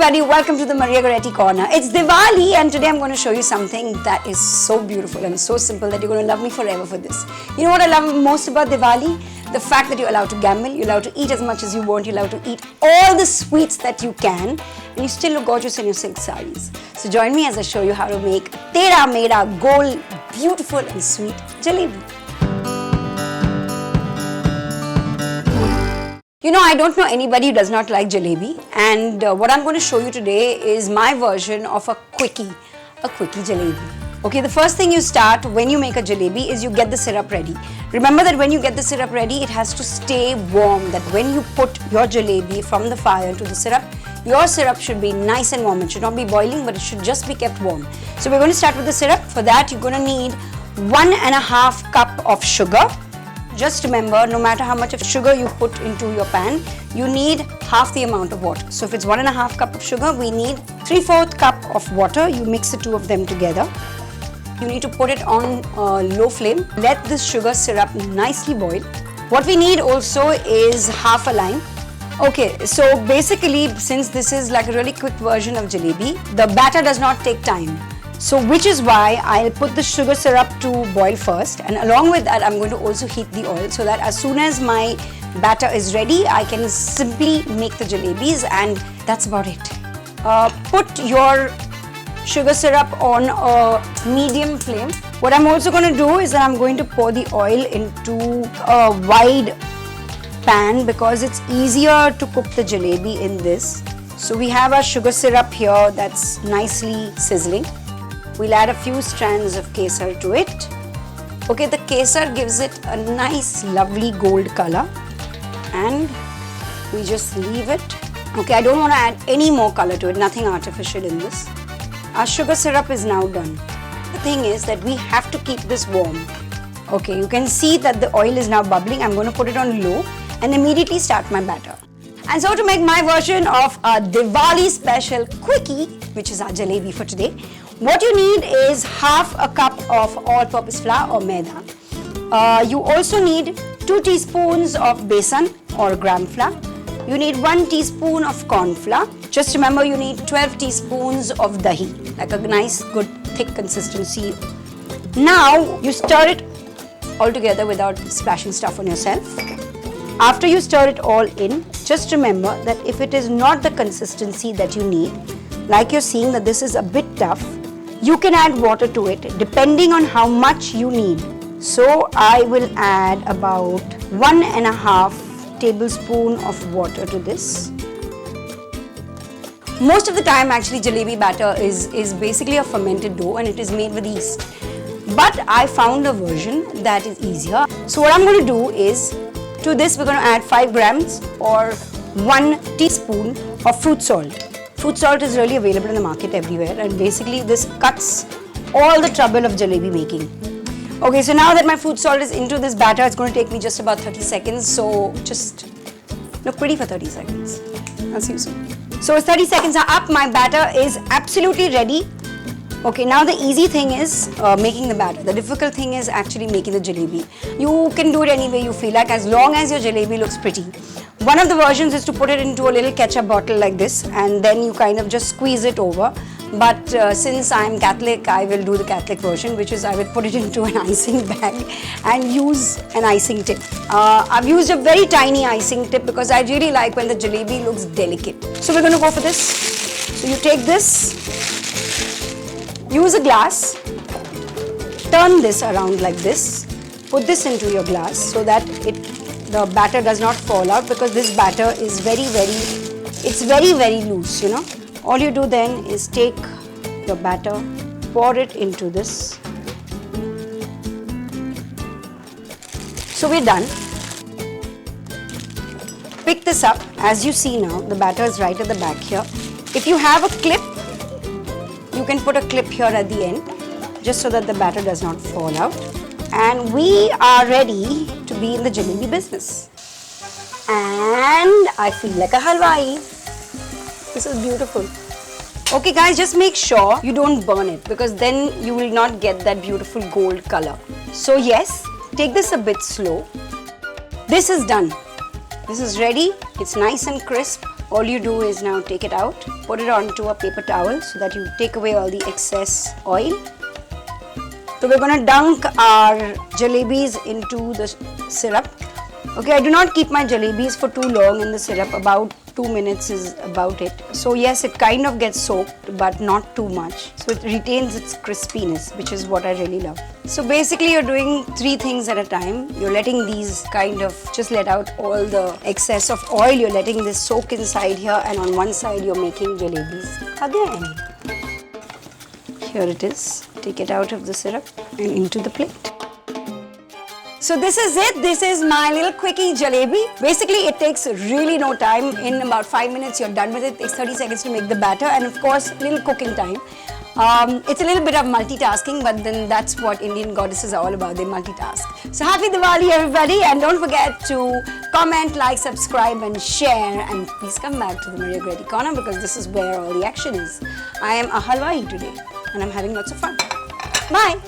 everybody, welcome to the Maria Goretti Corner. It's Diwali and today I'm going to show you something that is so beautiful and so simple that you're going to love me forever for this. You know what I love most about Diwali? The fact that you're allowed to gamble, you're allowed to eat as much as you want, you're allowed to eat all the sweets that you can, and you still look gorgeous in your silk sarees. So join me as I show you how to make Maida gold, beautiful and sweet jalebi. You know, I don't know anybody who does not like jalebi, and what I'm going to show you today is my version of a quickie jalebi. Okay, the first thing you start when you make a jalebi is you get the syrup ready. Remember that when you get the syrup ready, it has to stay warm, that when you put your jalebi from the fire to the syrup, your syrup should be nice and warm. It should not be boiling, but it should just be kept warm. So we're going to start with the syrup. For that, you're going to need 1.5 cup of sugar. Just remember, no matter how much of sugar you put into your pan, you need half the amount of water. So if it's 1.5 cup of sugar, we need 3/4 cup of water. You mix the two of them together. You need to put it on low flame. Let this sugar syrup nicely boil. What we need also is half a lime. Okay, so basically, since this is like a really quick version of jalebi, the batter does not take time. So which is why I'll put the sugar syrup to boil first, and along with that I'm going to also heat the oil so that as soon as my batter is ready, I can simply make the jalebis, and that's about it. Put your sugar syrup on a medium flame. What I'm also going to do is that I'm going to pour the oil into a wide pan because it's easier to cook the jalebi in this. So we have our sugar syrup here that's nicely sizzling. We'll add a few strands of Kesar to it. Okay, the Kesar gives it a nice, lovely gold color, and we just leave it. Okay, I don't want to add any more color to it, nothing artificial in this. Our sugar syrup is now done. The thing is that we have to keep this warm. Okay, you can see that the oil is now bubbling. I'm going to put it on low and immediately start my batter. And so to make my version of a Diwali special quickie, which is our jalebi for today, what you need is half a cup of all-purpose flour or Maida. You also need 2 teaspoons of Besan or gram flour. You need 1 teaspoon of corn flour. Just remember, you need 12 teaspoons of Dahi, like a nice, good, thick consistency. Now, you stir it all together without splashing stuff on yourself. After you stir it all in, just remember that if it is not the consistency that you need, like you're seeing that this is a bit tough, you can add water to it depending on how much you need. So I will add about 1.5 tablespoon of water to this. Most of the time actually jalebi batter is basically a fermented dough and it is made with yeast. But I found a version that is easier. So what I'm going to do is, to this we're going to add 5 grams or 1 teaspoon of fruit salt. Fruit salt is really available in the market everywhere, and basically this cuts all the trouble of jalebi making. Okay, so now that my fruit salt is into this batter, it's going to take me just about 30 seconds. So just look pretty for 30 seconds. I'll see you soon. So 30 seconds are up. My batter is absolutely ready. Okay, now the easy thing is making the batter. The difficult thing is actually making the jalebi. You can do it any way you feel like, as long as your jalebi looks pretty. One of the versions is to put it into a little ketchup bottle like this, and then you kind of just squeeze it over. But since I'm Catholic, I will do the Catholic version, which is I will put it into an icing bag and use an icing tip. I've used a very tiny icing tip because I really like when the jalebi looks delicate. So we're going to go for this. So you take this, use a glass, turn this around like this, put this into your glass so that the batter does not fall out, because this batter is very loose, you know. All you do then is take your batter, pour it into this. So we're done. Pick this up. As you see now, the batter is right at the back here. If you have a clip, you can put a clip here at the end, just so that the batter does not fall out. And we are ready to be in the jalebi business. And I feel like a halwai. This is beautiful. Okay guys, just make sure you don't burn it, because then you will not get that beautiful gold color. So yes, take this a bit slow. This is done. This is ready. It's nice and crisp. all you do is now take it out, put it onto a paper towel so that you take away all the excess oil. So we're going to dunk our jalebis into the syrup. Okay, I do not keep my jalebis for too long in the syrup. About 2 minutes is about it. So yes, it kind of gets soaked, but not too much. So it retains its crispiness, which is what I really love. So basically you're doing 3 things at a time. You're letting these kind of just let out all the excess of oil. You're letting this soak inside here, and on one side you're making jalebis again. Here it is. Take it out of the syrup and into the plate. So this is it. This is my little quickie jalebi. Basically, it takes really no time. In about 5 minutes, you're done with it. It takes 30 seconds to make the batter, and of course, little cooking time. It's a little bit of multitasking, but then that's what Indian goddesses are all about. They multitask. So happy Diwali, everybody, and don't forget to comment, like, subscribe, and share. And please come back to the Maria Goretti Corner, because this is where all the action is. I am a halwai today, and I'm having lots of fun. Bye.